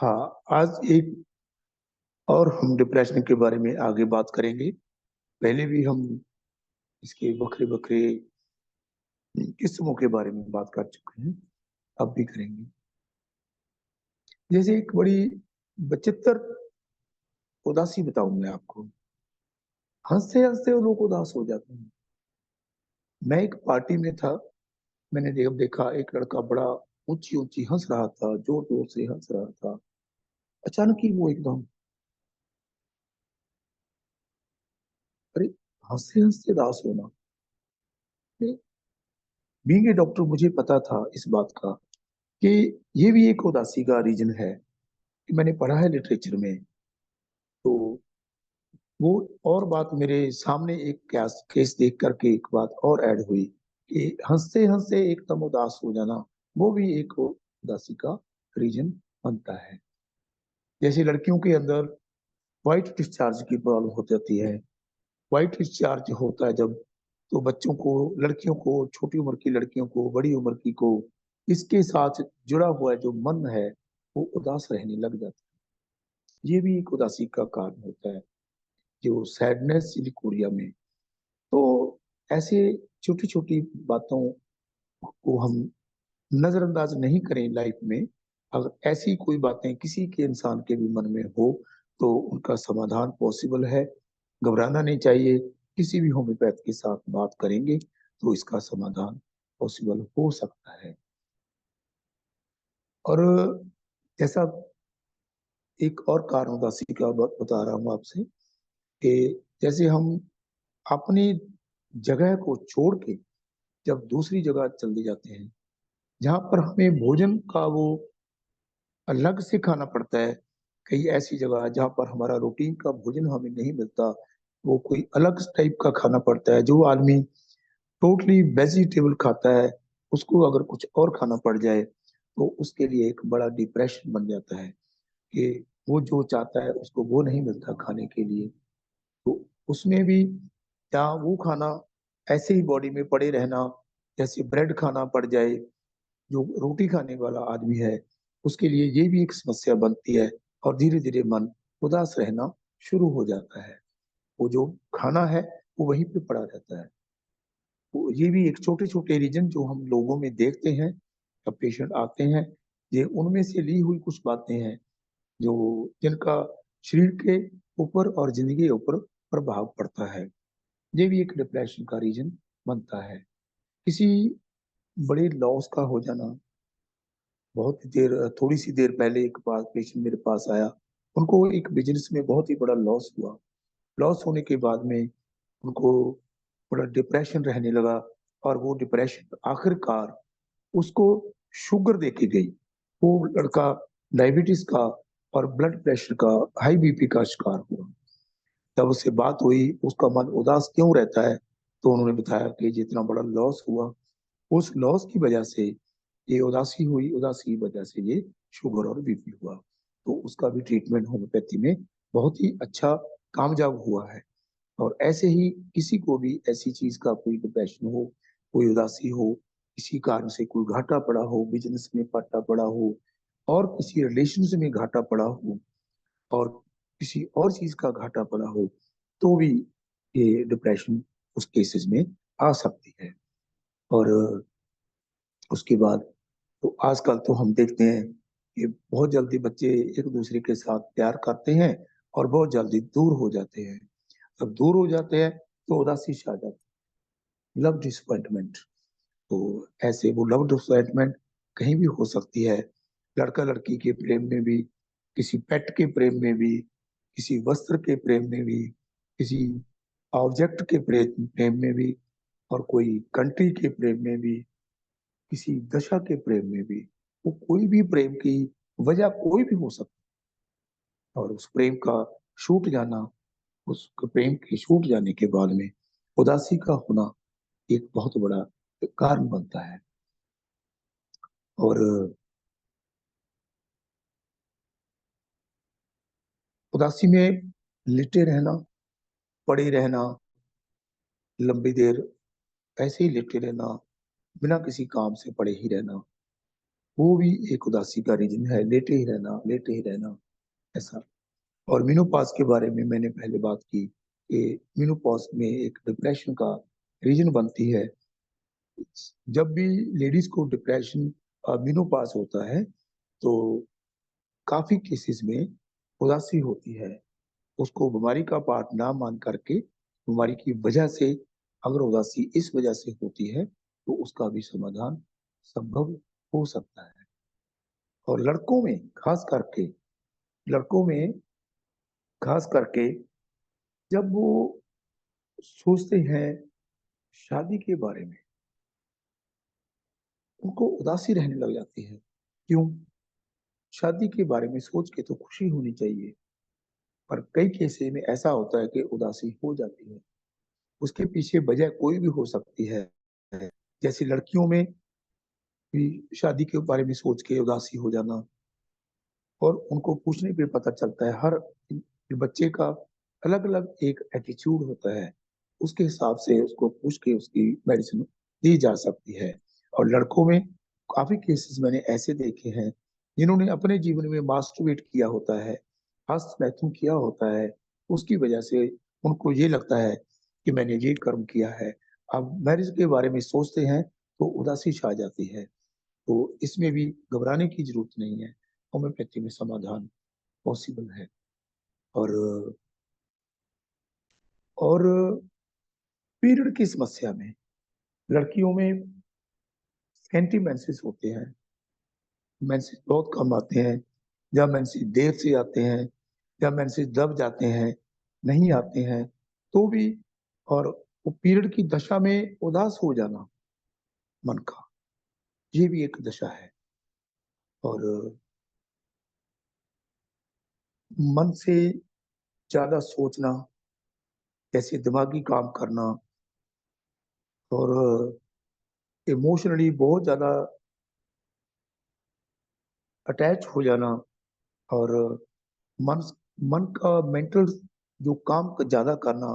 हाँ, आज एक और हम डिप्रेशन के बारे में आगे बात करेंगे। पहले भी हम इसके बखरे बखरे किस्मों के बारे में बात कर चुके हैं, अब भी करेंगे। जैसे एक बड़ी विचित्र उदासी बताऊं मैं आपको। हंसते हंसते वो लोग उदास हो जाते हैं। मैं एक पार्टी में था। मैंने देखा एक लड़का बड़ा ऊंची ऊंची हंस रहा था, जोर जोर से हंस रहा था। अचानक ही वो एकदम, अरे, हंसते हंसते उदास होना। बीइंग ए डॉक्टर मुझे पता था इस बात का कि ये भी एक उदासी का रीजन है, कि मैंने पढ़ा है लिटरेचर में। तो वो और बात मेरे सामने एक केस देख करके एक बात और ऐड हुई कि हंसते हंसते एकदम उदास हो जाना, वो भी एक उदासी का रीजन बनता है। जैसे लड़कियों के अंदर व्हाइट डिस्चार्ज की प्रॉब्लम हो जाती है। व्हाइट डिस्चार्ज होता है जब, तो बच्चों को, लड़कियों को, छोटी उम्र की लड़कियों को, बड़ी उम्र की को, इसके साथ जुड़ा हुआ जो मन है वो उदास रहने लग जाता है। ये भी एक उदासी का कारण होता है, जो सैडनेस लिकोरिया में। तो ऐसे छोटी छोटी बातों को हम नजरअंदाज नहीं करें लाइफ में। अगर ऐसी कोई बातें किसी के इंसान के भी मन में हो तो उनका समाधान पॉसिबल है। घबराना नहीं चाहिए। किसी भी होम्योपैथ के साथ बात करेंगे तो इसका समाधान पॉसिबल हो सकता है। और जैसा एक और कारण उदासी का बता रहा हूँ आपसे, कि जैसे हम अपनी जगह को छोड़ के जब दूसरी जगह चले जाते हैं, जहां पर हमें भोजन का वो अलग से खाना पड़ता है। कई ऐसी जगह है जहाँ पर हमारा रूटीन का भोजन हमें नहीं मिलता, वो कोई अलग टाइप का खाना पड़ता है। जो आदमी टोटली वेजिटेबल खाता है, उसको अगर कुछ और खाना पड़ जाए तो उसके लिए एक बड़ा डिप्रेशन बन जाता है, कि वो जो चाहता है उसको वो नहीं मिलता खाने के लिए। तो उसमें भी, या वो खाना ऐसे ही बॉडी में पड़े रहना, जैसे ब्रेड खाना पड़ जाए, जो रोटी खाने वाला आदमी है उसके लिए ये भी एक समस्या बनती है। और धीरे धीरे मन उदास रहना शुरू हो जाता है। वो जो खाना है वो वहीं पे पड़ा रहता है। तो ये भी एक छोटे छोटे रीजन जो हम लोगों में देखते हैं, जब पेशेंट आते हैं, ये उनमें से ली हुई कुछ बातें हैं जो, जिनका शरीर के ऊपर और जिंदगी के ऊपर प्रभाव पड़ता है। ये भी एक डिप्रेशन का रीजन बनता है। किसी बड़े लॉस का हो जाना। बहुत ही देर, थोड़ी सी देर पहले एक पास पेशेंट मेरे पास आया। उनको एक बिजनेस में बहुत ही बड़ा लॉस हुआ। लॉस होने के बाद में उनको बड़ा डिप्रेशन रहने लगा। और वो डिप्रेशन आखिरकार उसको शुगर दे के गई। वो लड़का डायबिटीज का और ब्लड प्रेशर का, हाई बीपी का शिकार हुआ। जब उससे बात हुई उसका मन उदास क्यों रहता है, तो उन्होंने बताया कि जितना बड़ा लॉस हुआ, उस लॉस की वजह से ये उदासी हुई, उदासी की वजह से ये शुगर और बीपी हुआ। तो उसका भी ट्रीटमेंट होम्योपैथी में बहुत ही अच्छा कामयाब हुआ है। और ऐसे ही किसी को भी ऐसी चीज का कोई डिप्रेशन हो, कोई उदासी हो, किसी कारण से कोई घाटा पड़ा हो, बिजनेस में घाटा पड़ा हो, और किसी रिलेशन में घाटा पड़ा हो, और किसी और चीज का घाटा पड़ा हो, तो भी ये डिप्रेशन उस केसेस में आ सकती है। और उसके बाद तो आजकल तो हम देखते हैं कि बहुत जल्दी बच्चे एक दूसरे के साथ प्यार करते हैं और बहुत जल्दी दूर हो जाते हैं। जब दूर हो जाते हैं तो उदासी छा जाती है, लव डिसअपॉइंटमेंट। तो ऐसे वो लव डिसअपॉइंटमेंट कहीं भी हो सकती है। लड़का लड़की के प्रेम में भी, किसी पेट के प्रेम में भी, किसी वस्त्र के प्रेम में भी, किसी ऑब्जेक्ट के प्रेम में भी, और कोई कंट्री के प्रेम में भी, किसी दशा के प्रेम में भी। वो कोई भी प्रेम की वजह कोई भी हो सकती है। और उस प्रेम का छूट जाना, उस प्रेम के छूट जाने के बाद में उदासी का होना एक बहुत बड़ा कारण बनता है। और उदासी में लेटे रहना, पड़े रहना, लंबी देर ऐसे ही लेटे रहना, बिना किसी काम से पड़े ही रहना, वो भी एक उदासी का रीजन है, लेटे ही रहना ऐसा। और मेनोपॉज के बारे में मैंने पहले बात की कि मेनोपॉज में एक डिप्रेशन का रीजन बनती है। जब भी लेडीज को डिप्रेशन मेनोपॉज होता है तो काफी केसेस में उदासी होती है। उसको बीमारी का पार्ट ना मान करके बीमारी की वजह से अगर उदासी इस वजह से होती है तो उसका भी समाधान संभव हो सकता है। और लड़कों में खास करके जब वो सोचते हैं शादी के बारे में, उनको उदासी रहने लग जाती है। क्यों? शादी के बारे में सोच के तो खुशी होनी चाहिए, पर कई केसेस में ऐसा होता है कि उदासी हो जाती है। उसके पीछे वजह कोई भी हो सकती है। जैसे लड़कियों में भी शादी के बारे में सोच के उदासी हो जाना, और उनको पूछने पे पता चलता है हर बच्चे का अलग अलग एक एटीट्यूड होता है, उसके हिसाब से उसको पूछ के उसकी मेडिसिन दी जा सकती है। और लड़कों में काफी केसेस मैंने ऐसे देखे हैं जिन्होंने अपने जीवन में मास्टरबेट किया होता है, हस्तमैथुन किया होता है, उसकी वजह से उनको ये लगता है कि मैंने ये कर्म किया है। अब मैरिज के बारे में सोचते हैं तो उदासी छा जाती है। तो इसमें भी घबराने की जरूरत नहीं है, होम्योपैथी में समाधान पॉसिबल है। और और पीरियड की समस्या में लड़कियों में स्कैंटी मेंसेस होते हैं, मेंसेस बहुत कम आते हैं, या मेंसेस देर से आते हैं, या मेंसेस दब जाते हैं, नहीं आते हैं तो भी। और वो पीरियड की दशा में उदास हो जाना मन का, ये भी एक दशा है। और मन से ज्यादा सोचना, जैसे दिमागी काम करना, और इमोशनली बहुत ज्यादा अटैच हो जाना, और मन मन का मेंटल जो काम ज्यादा करना,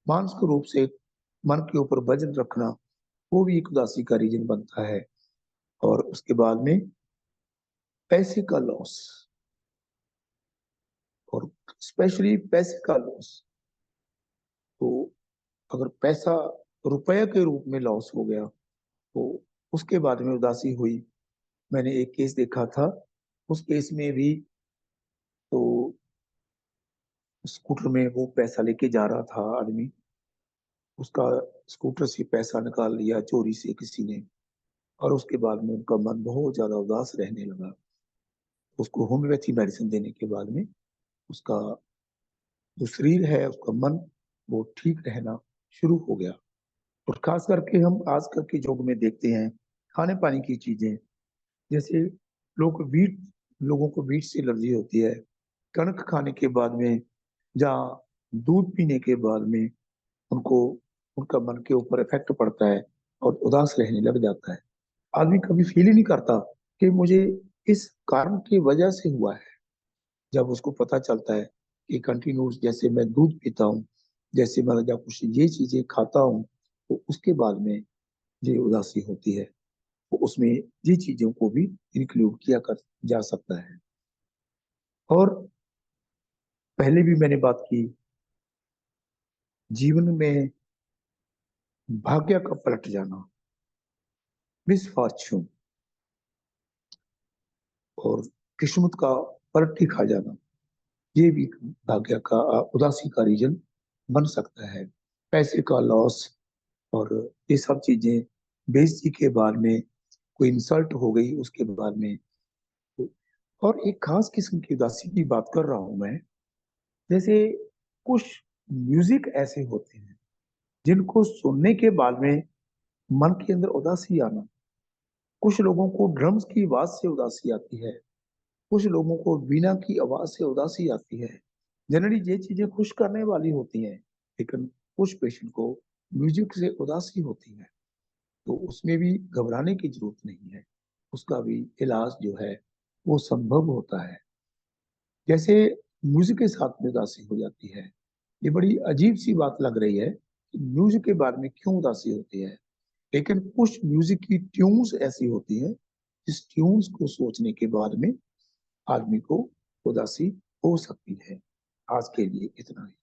मानसिक रूप से मन के ऊपर वजन रखना, वो भी एक उदासी का रीजन बनता है। और उसके बाद में पैसे का लॉस, और स्पेशली पैसे का लॉस। तो अगर पैसा रुपये के रूप में लॉस हो गया तो उसके बाद में उदासी हुई। मैंने एक केस देखा था, उस केस में भी तो स्कूटर में वो पैसा लेके जा रहा था आदमी, उसका स्कूटर से पैसा निकाल लिया चोरी से किसी ने, और उसके बाद में उनका मन बहुत ज्यादा उदास रहने लगा। उसको होम्योपैथी मेडिसिन देने के बाद में उसका जो शरीर है, उसका मन, वो ठीक रहना शुरू हो गया। और खास करके हम आजकल के युग में देखते हैं खाने पानी की चीजें, जैसे लोगों को वीट से एलर्जी होती है, कणक खाने के बाद में, जहाँ दूध पीने के बाद में उनको उनका मन के ऊपर इफेक्ट पड़ता है और उदास रहने लग जाता है। आदमी कभी फील ही नहीं करता कि मुझे इस कारण की वजह से हुआ है। जब उसको पता चलता है कि कंटिन्यूस जैसे मैं दूध पीता हूँ, जैसे मैं जब कुछ ये चीजें खाता हूँ, तो उसके बाद में ये उदासी होती है, तो उसमें ये चीजों को भी इंक्लूड किया कर जा सकता है। और पहले भी मैंने बात की, जीवन में भाग्य का पलट जाना, मिसफॉर्च्यून, और किस्मत का पलट खा जाना, ये भी भाग्य का उदासी का रीजन बन सकता है। पैसे का लॉस, और ये सब चीजें, बेइज्जती के बाद में कोई इंसल्ट हो गई उसके बाद में। और एक खास किस्म की उदासी की बात कर रहा हूं मैं। जैसे कुछ म्यूजिक ऐसे होते हैं जिनको सुनने के बाद में मन के अंदर उदासी आना। कुछ लोगों को ड्रम्स की आवाज से उदासी आती है, कुछ लोगों को बीना की आवाज से उदासी आती है। जनरली ये चीजें खुश करने वाली होती हैं, लेकिन कुछ पेशेंट को म्यूजिक से उदासी होती है, तो उसमें भी घबराने की जरूरत नहीं है। उसका भी इलाज जो है वो संभव होता है। जैसे म्यूजिक के साथ में उदासी हो जाती है, ये बड़ी अजीब सी बात लग रही है कि म्यूजिक के बाद में क्यों उदासी होती है, लेकिन कुछ म्यूजिक की ट्यून्स ऐसी होती हैं इस ट्यून्स को सोचने के बाद में आदमी को उदासी हो सकती है। आज के लिए इतना ही।